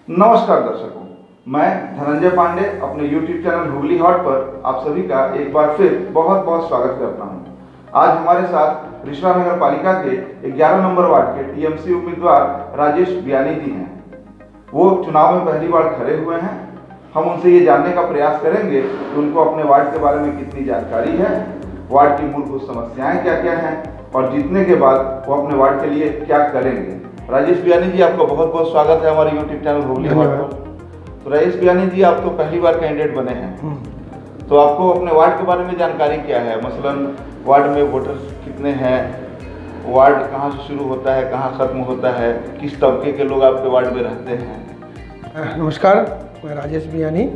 नमस्कार दर्शकों, मैं धनंजय पांडे अपने YouTube चैनल हुगली हॉट पर आप सभी का एक बार फिर बहुत बहुत स्वागत करता हूं। आज हमारे साथ रिश्रा नगर पालिका के 11 नंबर वार्ड के टीएमसी उम्मीदवार राजेश बियानी जी हैं। वो चुनाव में पहली बार खड़े हुए हैं। हम उनसे ये जानने का प्रयास करेंगे कि उनको अपने वार्ड के बारे में कितनी जानकारी है, वार्ड की मूलभूत समस्याएं क्या क्या हैं और जीतने के बाद वो अपने वार्ड के लिए क्या करेंगे। राजेश बियानी जी, आपका बहुत बहुत स्वागत है हमारे यूट्यूब चैनल हुगली हॉट पर। तो राजेश बियानी जी, आप तो पहली बार कैंडिडेट बने हैं, तो आपको अपने वार्ड के बारे में जानकारी क्या है? मसलन वार्ड में वोटर्स कितने हैं, वार्ड कहाँ से शुरू होता है, कहाँ ख़त्म होता है, किस तबके के लोग आपके वार्ड में रहते हैं? नमस्कार, मैं राजेश बियानी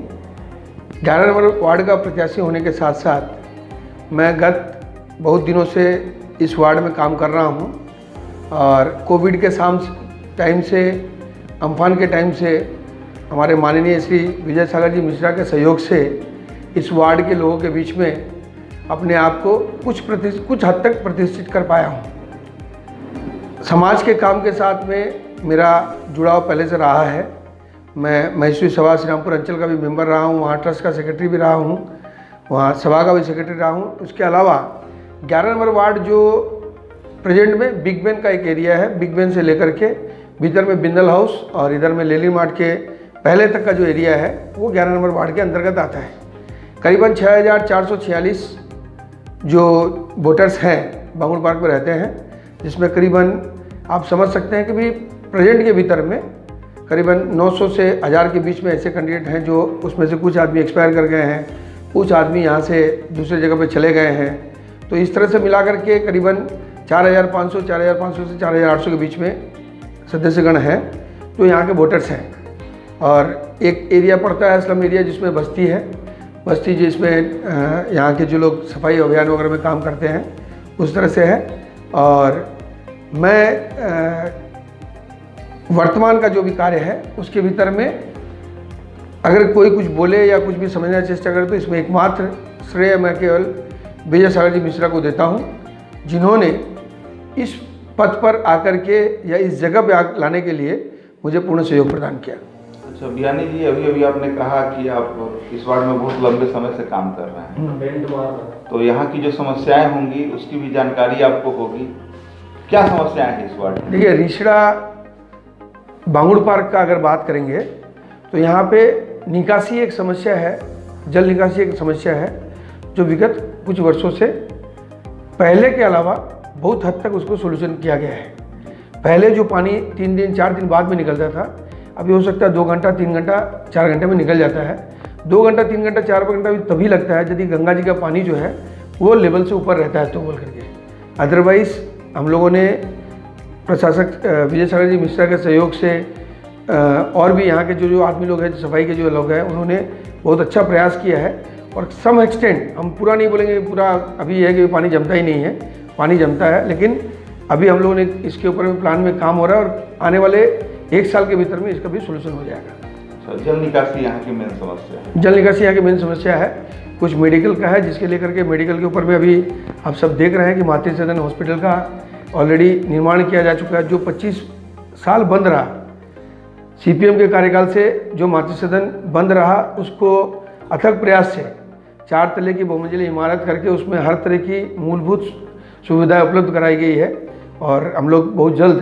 11 नंबर वार्ड का प्रत्याशी होने के साथ साथ मैं गत बहुत दिनों से इस वार्ड में काम कर रहा हूँ और कोविड के टाइम से, अम्फान के टाइम से हमारे माननीय श्री विजय सागर जी मिश्रा के सहयोग से इस वार्ड के लोगों के बीच में अपने आप को कुछ हद तक प्रतिष्ठित कर पाया हूँ। समाज के काम के साथ में मेरा जुड़ाव पहले से रहा है। मैं महेश्वरी सभा श्री रामपुर अंचल का भी मेंबर रहा हूँ, वहाँ ट्रस्ट का सेक्रेटरी भी रहा हूँ, वहाँ सभा का भी सेक्रेटरी रहा हूँ। उसके अलावा 11 नंबर वार्ड जो प्रेजेंट में बिग बेन का एक एरिया है, बिग बेन से लेकर के भीतर में बिंदल हाउस और इधर में लेली मार्ट के पहले तक का जो एरिया है वो 11 नंबर वार्ड के अंतर्गत आता है। करीबन 6446 जो वोटर्स हैं बांगुड़ पार्क में रहते हैं, जिसमें करीबन आप समझ सकते हैं कि भी प्रेजेंट के भीतर में करीबन 900 से 1000 के बीच में ऐसे कैंडिडेट हैं जो उसमें से कुछ आदमी एक्सपायर कर गए हैं, कुछ आदमी यहाँ से दूसरे जगह पे चले गए हैं। तो इस तरह से मिला करके करीबन 4500 से 4800 के बीच में सदस्यगण हैं जो यहाँ के वोटर्स हैं। और एक एरिया पड़ता है स्लम एरिया, जिसमें बस्ती है, बस्ती जिसमें यहाँ के जो लोग सफाई अभियान वगैरह में काम करते हैं उस तरह से है। और मैं वर्तमान का जो भी कार्य है उसके भीतर में अगर कोई कुछ बोले या कुछ भी समझने की चेष्टा करे तो इसमें एकमात्र श्रेय मैं केवल विजय सागर जी मिश्रा को देता हूँ, जिन्होंने इस पद पर आकर के या इस जगह पे लाने के लिए मुझे पूर्ण सहयोग प्रदान किया। अच्छा बियानी जी, अभी आपने कहा कि आप इस वार्ड में बहुत लंबे समय से काम कर रहे हैं, तो यहाँ की जो समस्याएं होंगी उसकी भी जानकारी आपको होगी। क्या समस्याएं हैं इस वार्ड में? देखिए, रिश्रा बांगुड़ पार्क का अगर बात करेंगे तो यहाँ पे निकासी एक समस्या है, जल निकासी एक समस्या है जो विगत कुछ वर्षों से पहले के अलावा बहुत हद तक उसको सोल्यूशन किया गया है। पहले जो पानी 3 दिन 4 दिन बाद में निकलता था, अभी हो सकता है 2 घंटा 3 घंटा 4 घंटे में निकल जाता है। 2 घंटा 3 घंटा 4 घंटा भी तभी लगता है यदि गंगा जी का पानी जो है वो लेवल से ऊपर रहता है तो बोल करके। अदरवाइज़ हम लोगों ने प्रशासक विजय सागर जी मिश्रा के सहयोग से और भी यहाँ के जो आदमी लोग हैं, सफाई के जो लोग हैं, उन्होंने बहुत अच्छा प्रयास किया है। और सम एक्सटेंट, हम पूरा नहीं बोलेंगे, पूरा अभी है कि पानी जमता ही नहीं है, पानी जमता है, लेकिन अभी हम लोगों ने इसके ऊपर में प्लान में काम हो रहा है और आने वाले 1 साल के भीतर में इसका भी सोल्यूशन हो जाएगा। जल निकासी यहाँ की मेन समस्या है। जल निकासी यहाँ की मेन समस्या है। कुछ मेडिकल का है, जिसके लेकर के मेडिकल के ऊपर में अभी आप सब देख रहे हैं कि मातृ सदन हॉस्पिटल का ऑलरेडी निर्माण किया जा चुका है, जो 25 साल बंद रहा। CPM के कार्यकाल से जो मातृ सदन बंद रहा, उसको अथक प्रयास से 4 तले की बहुमंजिली इमारत करके उसमें हर तरह की मूलभूत सुविधाएं उपलब्ध कराई गई है। और हम लोग बहुत जल्द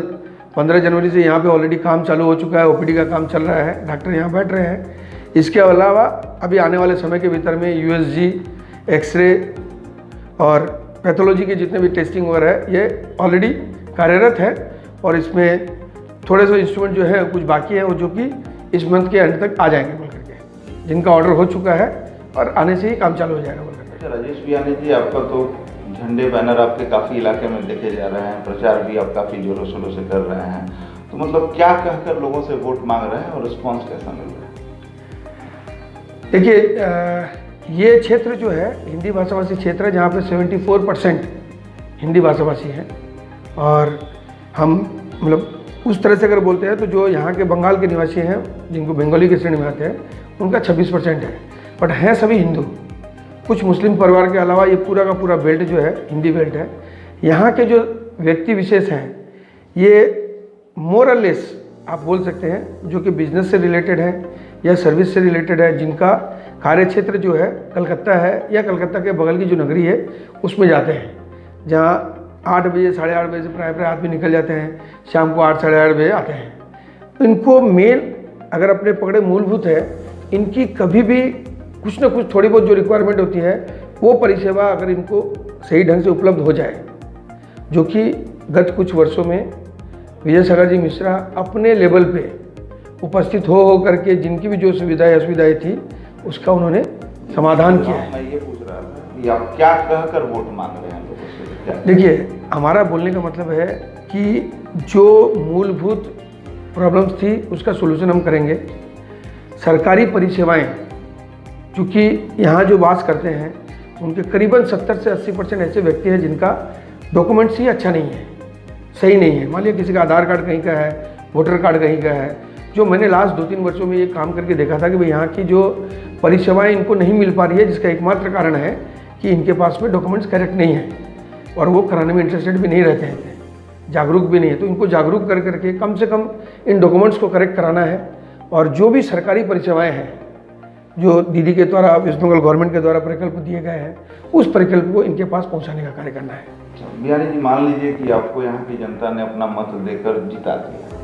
15 जनवरी से यहाँ पे ऑलरेडी काम चालू हो चुका है, OPD का काम चल रहा है, डॉक्टर यहाँ बैठ रहे हैं। इसके अलावा अभी आने वाले समय के भीतर में USG, एक्सरे और पैथोलॉजी के जितने भी टेस्टिंग वगैरह है ये ऑलरेडी कार्यरत है। और इसमें थोड़े से इंस्ट्रूमेंट जो है कुछ बाकी है, वो जो कि इस मंथ के एंड तक आ जाएंगे बोल करके, जिनका ऑर्डर हो चुका है और आने से ही काम चालू हो जाएगा बोल करके। राजेश बियानी जी, आपका तो झंडे बैनर आपके काफ़ी इलाके में देखे जा रहे हैं, प्रचार भी आप काफ़ी जोरों शोरों से कर रहे हैं, तो मतलब क्या कहकर लोगों से वोट मांग रहे हैं और रिस्पॉन्स कैसा मिल रहा है? देखिए, ये क्षेत्र जो है हिंदी भाषाभाषी क्षेत्र है, जहाँ पे 74% हिंदी भाषाभाषी हैं। और हम मतलब उस तरह से अगर बोलते हैं तो जो यहाँ के बंगाल के निवासी हैं, जिनको बंगाली के श्रेणी में आते हैं, उनका 26% है, बट हैं सभी हिंदू। कुछ मुस्लिम परिवार के अलावा ये पूरा का पूरा बेल्ट जो है हिंदी बेल्ट है। यहाँ के जो व्यक्ति विशेष हैं ये मोर और लेस आप बोल सकते हैं जो कि बिजनेस से रिलेटेड है या सर्विस से रिलेटेड है, जिनका कार्य क्षेत्र जो है कलकत्ता है या कलकत्ता के बगल की जो नगरी है उसमें जाते हैं, जहाँ 8 बजे 8:30 बजे से प्राय आदमी निकल जाते हैं, शाम को 8 8:30 बजे आते हैं। इनको मेल अगर अपने पकड़े मूलभूत है, इनकी कभी भी कुछ ना कुछ थोड़ी बहुत जो रिक्वायरमेंट होती है वो परिसेवा अगर इनको सही ढंग से उपलब्ध हो जाए, जो कि गत कुछ वर्षों में विजय सागर जी मिश्रा अपने लेवल पे उपस्थित हो करके जिनकी भी जो सुविधाएं असुविधाएं थी उसका उन्होंने समाधान किया है। मैं ये पूछ रहा था कि आप क्या कहकर वोट मांग रहे हैं लोगों से? देखिए, हमारा बोलने का मतलब है कि जो मूलभूत प्रॉब्लम्स थी उसका सोल्यूशन हम करेंगे। सरकारी परिसेवाएं, चूँकि यहाँ जो वास करते हैं उनके करीबन 70 से 80% ऐसे व्यक्ति हैं जिनका डॉक्यूमेंट्स ही अच्छा नहीं है, सही नहीं है। मान लिया किसी का आधार कार्ड कहीं का है, वोटर कार्ड कहीं का है। जो मैंने लास्ट 2-3 वर्षों में ये काम करके देखा था कि भाई यहाँ की जो परिसेवाएं इनको नहीं मिल पा रही है, जिसका एकमात्र कारण है कि इनके पास में डॉक्यूमेंट्स करेक्ट नहीं है और वो कराने में इंटरेस्टेड भी नहीं रहते हैं, जागरूक भी नहीं है। तो इनको जागरूक कर करके कम से कम इन डॉक्यूमेंट्स को करेक्ट कराना है। और जो भी सरकारी परिसेवाएँ हैं जो दीदी के द्वारा वेस्ट बंगाल गवर्नमेंट के द्वारा प्रकल्प दिए गए हैं, उस प्रकल्प को इनके पास पहुँचाने का कार्य करना है। बिहारी जी, मान लीजिए कि आपको यहाँ की जनता ने अपना मत देकर जिता दिया,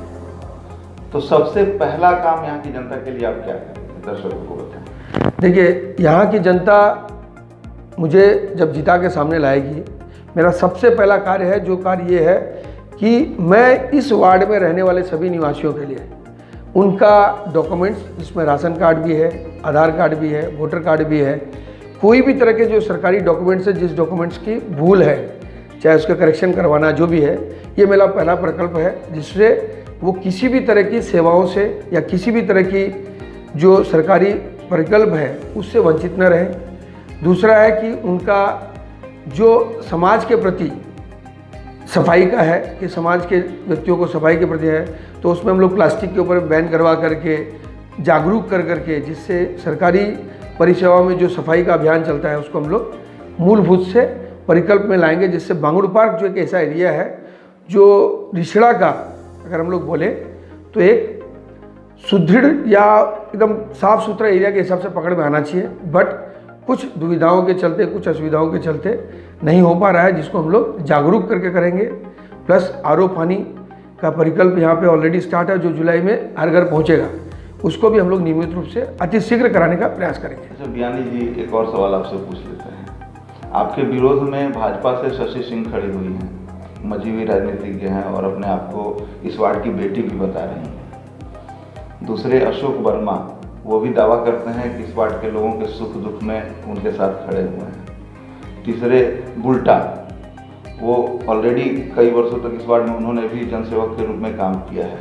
तो सबसे पहला काम यहाँ की जनता के लिए आप क्या करेंगे, दर्शकों को बताएं। देखिए, यहाँ की जनता मुझे जब जिता के सामने लाएगी, मेरा सबसे पहला कार्य है, जो कार्य ये है कि मैं इस वार्ड में रहने वाले सभी निवासियों के लिए उनका डॉक्यूमेंट्स, जिसमें राशन कार्ड भी है, आधार कार्ड भी है, वोटर कार्ड भी है, कोई भी तरह के जो सरकारी डॉक्यूमेंट्स है, जिस डॉक्यूमेंट्स की भूल है, चाहे उसका करेक्शन करवाना जो भी है, ये मेरा पहला प्रकल्प है, जिससे वो किसी भी तरह की सेवाओं से या किसी भी तरह की जो सरकारी प्रकल्प है उससे वंचित न रहें। दूसरा है कि उनका जो समाज के प्रति सफाई का है, कि समाज के व्यक्तियों को सफाई के प्रति है, तो उसमें हम लोग प्लास्टिक के ऊपर बैन करवा करके जागरूक कर करके, जिससे सरकारी परिसेवाओं में जो सफाई का अभियान चलता है उसको हम लोग मूलभूत से परिकल्प में लाएंगे, जिससे बांगुड़ पार्क जो एक ऐसा एरिया है जो रिछड़ा का अगर हम लोग बोले तो एक सुदृढ़ या एकदम साफ सुथरा एरिया के हिसाब से पकड़ में आना चाहिए। बट कुछ दुविधाओं के चलते, कुछ असुविधाओं के चलते नहीं हो पा रहा है, जिसको हम लोग जागरूक करके करेंगे। प्लस आरओ पानी का परिकल्प यहाँ पे ऑलरेडी स्टार्ट है, जो जुलाई में हर घर पहुँचेगा, उसको भी हम लोग नियमित रूप से अतिशीघ्र कराने का प्रयास करेंगे। अच्छा बियानी जी, एक और सवाल आपसे पूछ लेते हैं। आपके विरोध में भाजपा से शशि सिंह खड़ी हुई हैं, मजहबी राजनीतिज्ञ हैं और अपने आप को इस वार्ड की बेटी भी बता रही हैं। दूसरे अशोक वर्मा, वो भी दावा करते हैं कि इस वार्ड के लोगों के सुख दुख में उनके साथ खड़े हुए हैं। तीसरे बुल्टा, वो ऑलरेडी कई वर्षों तक इस वार्ड में उन्होंने भी जनसेवक के रूप में काम किया है।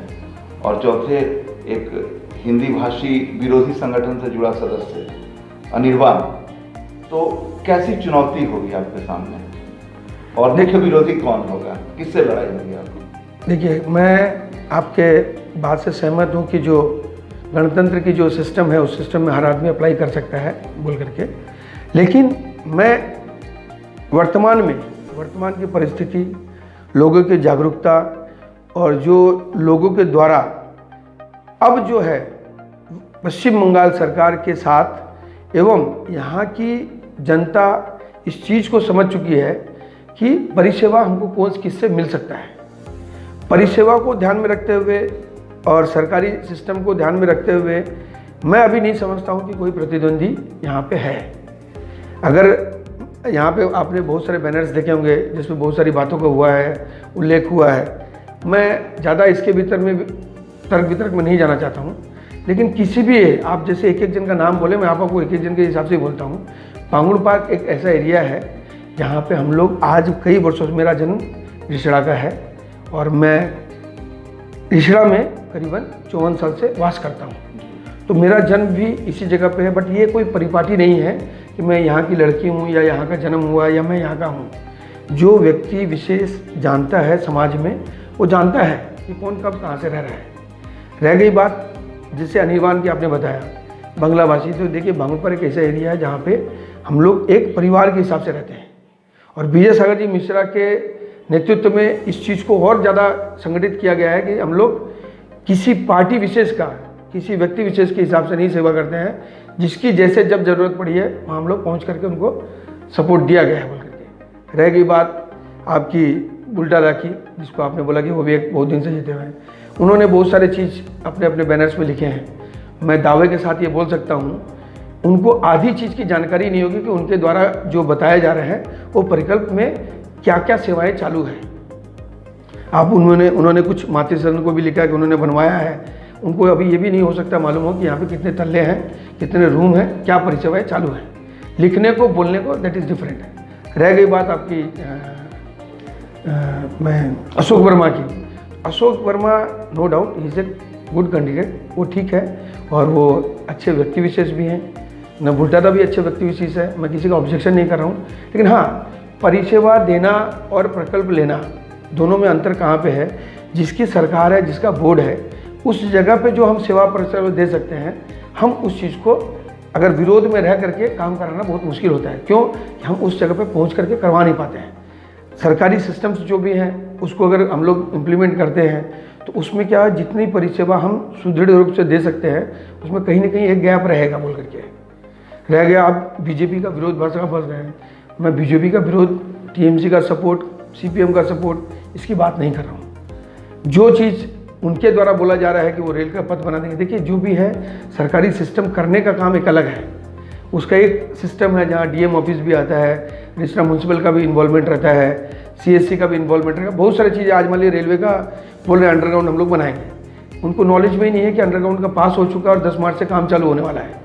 और चौथे एक हिंदी भाषी विरोधी संगठन से जुड़ा सदस्य अनिर्बान। तो कैसी चुनौती होगी आपके सामने और मुख्य विरोधी कौन होगा, किससे लड़ाई होगी आपको? देखिए, मैं आपके बात से सहमत हूँ कि जो गणतंत्र की जो सिस्टम है उस सिस्टम में हर आदमी अप्लाई कर सकता है बोल करके, लेकिन मैं वर्तमान की परिस्थिति, लोगों की जागरूकता और जो लोगों के द्वारा अब जो है पश्चिम बंगाल सरकार के साथ एवं यहाँ की जनता इस चीज़ को समझ चुकी है कि परिसेवा हमको कौन किससे मिल सकता है। परिसेवा को ध्यान में रखते हुए और सरकारी सिस्टम को ध्यान में रखते हुए मैं अभी नहीं समझता हूँ कि कोई प्रतिद्वंदी यहाँ पे है। अगर यहाँ पे आपने बहुत सारे बैनर्स देखे होंगे जिसमें बहुत सारी बातों का हुआ है, उल्लेख हुआ है, मैं ज़्यादा इसके भीतर में तर्क वितर्क में नहीं जाना चाहता हूँ, लेकिन किसी भी आप जैसे एक एक जन का नाम बोले, मैं आपको एक एक जन के हिसाब से बोलता हूँ। बांगुड़ पार्क एक ऐसा एरिया है जहाँ पे हम लोग आज कई वर्षों से, मेरा जन्म रिछड़ा का है और मैं रिछड़ा में करीबन 54 साल से वास करता हूँ, तो मेरा जन्म भी इसी जगह पे है। बट ये कोई परिपाटी नहीं है कि मैं यहाँ की लड़की हूँ या यहाँ का जन्म हुआ या मैं यहाँ का हूँ। जो व्यक्ति विशेष जानता है समाज में, वो जानता है कि कौन कब कहाँ से रह रहा है। रह गई बात जिससे अनिर्बान की आपने बताया, बांग्लाभाषी, तो देखिए बांगुड़ पर एक ऐसा एरिया है जहाँ पे हम लोग एक परिवार के हिसाब से रहते हैं और विजय सागर जी मिश्रा के नेतृत्व में इस चीज़ को और ज़्यादा संगठित किया गया है कि हम लोग किसी पार्टी विशेष का, किसी व्यक्ति विशेष के हिसाब से नहीं सेवा करते हैं। जिसकी जैसे जब ज़रूरत पड़ी है वहाँ हम लोग पहुँच करके उनको सपोर्ट दिया गया है बोल करके। रह गई बात आपकी बुल्टाला की, जिसको आपने बोला कि वो भी एक बहुत दिन से जीते हुए हैं, उन्होंने बहुत सारे चीज़ अपने अपने बैनर्स में लिखे हैं। मैं दावे के साथ ये बोल सकता हूँ, उनको आधी चीज़ की जानकारी नहीं होगी कि उनके द्वारा जो बताया जा रहा है वो परिकल्प में क्या क्या सेवाएं चालू हैं। आप उन्होंने कुछ मातृसदन को भी लिखा कि उन्होंने बनवाया है, उनको अभी ये भी नहीं हो सकता मालूम हो कि यहाँ पे कितने तल्ले हैं, कितने रूम हैं, क्या परिसेवाएं चालू हैं। लिखने को बोलने को दैट इज़ डिफरेंट है। रह गई बात आपकी मैं अशोक वर्मा की। Ashok Verma no doubt he is a good candidate, वो ठीक है और वो अच्छे व्यक्ति विशेष भी हैं। न बुल्टाला भी अच्छे व्यक्ति विशेष है, मैं किसी का ऑब्जेक्शन नहीं कर रहा हूँ। लेकिन हाँ, परिसेवा देना और प्रकल्प लेना दोनों में अंतर कहाँ पे है। जिसकी सरकार है, जिसका बोर्ड है, उस जगह पे जो हम सेवा परिसेवा दे सकते हैं, हम उस चीज़ को अगर विरोध में रह करके काम कराना बहुत मुश्किल होता है। क्यों? हम उस जगह पे पहुँच करके करवा नहीं पाते हैं। सरकारी सिस्टम्स जो भी हैं उसको अगर हम लोग इम्प्लीमेंट करते हैं तो उसमें क्या है, जितनी परिसेवा हम सुदृढ़ रूप से दे सकते हैं उसमें कहीं ना कहीं एक गैप रहेगा बोल करके। रह गया आप बीजेपी का विरोध फंस रहे हैं, मैं बीजेपी का विरोध, टीएमसी का सपोर्ट, सीपीएम का सपोर्ट, इसकी बात नहीं कर रहा हूँ। जो चीज़ उनके द्वारा बोला जा रहा है कि वो रेल का पथ बना देंगे, देखिए जो भी है सरकारी सिस्टम करने का काम एक अलग है। उसका एक सिस्टम है जहाँ डीएम ऑफिस भी आता है, रजिस्ट्रार म्यूनसिपल का भी इन्वॉल्वमेंट रहता है, सीएससी का भी इन्वॉल्वमेंट रहेगा। बहुत सारी चीज़ें आज मान लीजिए रेलवे का बोल रहे हैं अंडरग्राउंड हम लोग बनाएंगे, उनको नॉलेज में ही नहीं है कि अंडरग्राउंड का पास हो चुका है और 10 मार्च से काम चालू होने वाला है।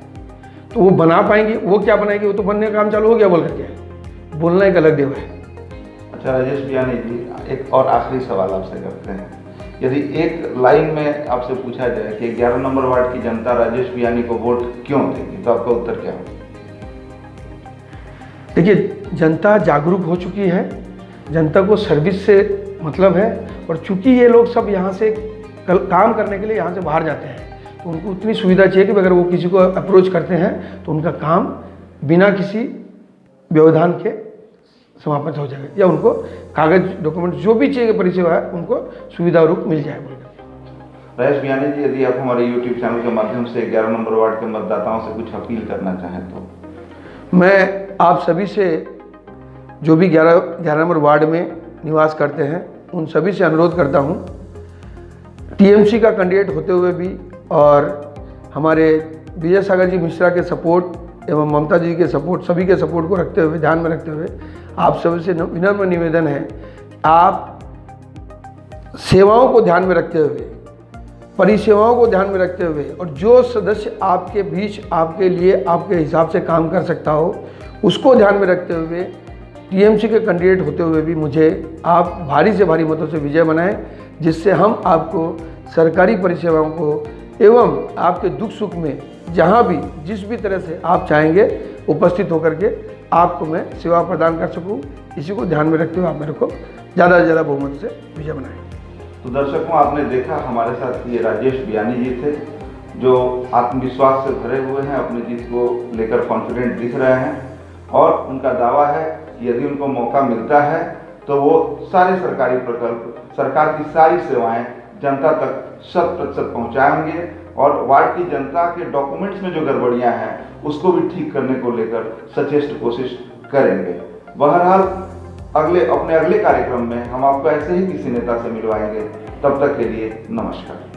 तो वो बना पाएंगे, वो क्या बनाएंगे, वो तो बनने का काम चालू हो गया बोल करके। बोलना एक अलग देव है। अच्छा राजेश बियानी जी, एक और आखिरी सवाल आपसे करते हैं। यदि एक लाइन में आपसे पूछा जाए कि 11 नंबर वार्ड की जनता राजेश बियानी को वोट क्यों देगी, तो आपका उत्तर क्या होगा? देखिए, जनता जागरूक हो चुकी है, जनता को सर्विस से मतलब है, और चूंकि ये लोग सब यहाँ से काम करने के लिए यहाँ से बाहर जाते हैं तो उनको उतनी सुविधा चाहिए कि अगर वो किसी को अप्रोच करते हैं तो उनका काम बिना किसी व्यवधान के समाप्त हो जाएगा, या उनको कागज डॉक्यूमेंट जो भी चाहिए परिसेवा है उनको सुविधा रूप मिल जाए बोलकर। राजेश बियानी जी, यदि आप हमारे यूट्यूब चैनल के माध्यम से 11 नंबर वार्ड के मतदाताओं से कुछ अपील करना चाहें तो? मैं आप सभी से, जो भी 11 नंबर वार्ड में निवास करते हैं, उन सभी से अनुरोध करता हूं, टीएमसी का कैंडिडेट होते हुए भी और हमारे विजय सागर जी मिश्रा के सपोर्ट एवं ममता जी के सपोर्ट, सभी के सपोर्ट को रखते हुए, ध्यान में रखते हुए आप सभी से विनम्र निवेदन है, आप सेवाओं को ध्यान में रखते हुए, परिसेवाओं को ध्यान में रखते हुए, और जो सदस्य आपके बीच आपके लिए आपके हिसाब से काम कर सकता हो उसको ध्यान में रखते हुए टीएमसी के कैंडिडेट होते हुए भी मुझे आप भारी से भारी मतों से विजय बनाएं, जिससे हम आपको सरकारी परिसेवाओं को एवं आपके दुख सुख में जहां भी जिस भी तरह से आप चाहेंगे उपस्थित होकर के आपको मैं सेवा प्रदान कर सकूं। इसी को ध्यान में रखते हुए आप मेरे को ज़्यादा से ज़्यादा बहुमत से विजय बनाएं। तो दर्शकों, आपने देखा हमारे साथ ये राजेश बियानी जी थे, जो आत्मविश्वास से भरे हुए हैं, अपनी जीत को लेकर कॉन्फिडेंट दिख रहे हैं, और उनका दावा है कि यदि उनको मौका मिलता है तो वो सारे सरकारी प्रकल्प, सरकार की सारी सेवाएं जनता तक 100% पहुँचाएंगे, और वार्ड की जनता के डॉक्यूमेंट्स में जो गड़बड़ियां हैं उसको भी ठीक करने को लेकर सचेष्ट कोशिश करेंगे। बहरहाल अपने अगले कार्यक्रम में हम आपको ऐसे ही किसी नेता से मिलवाएंगे। तब तक के लिए नमस्कार।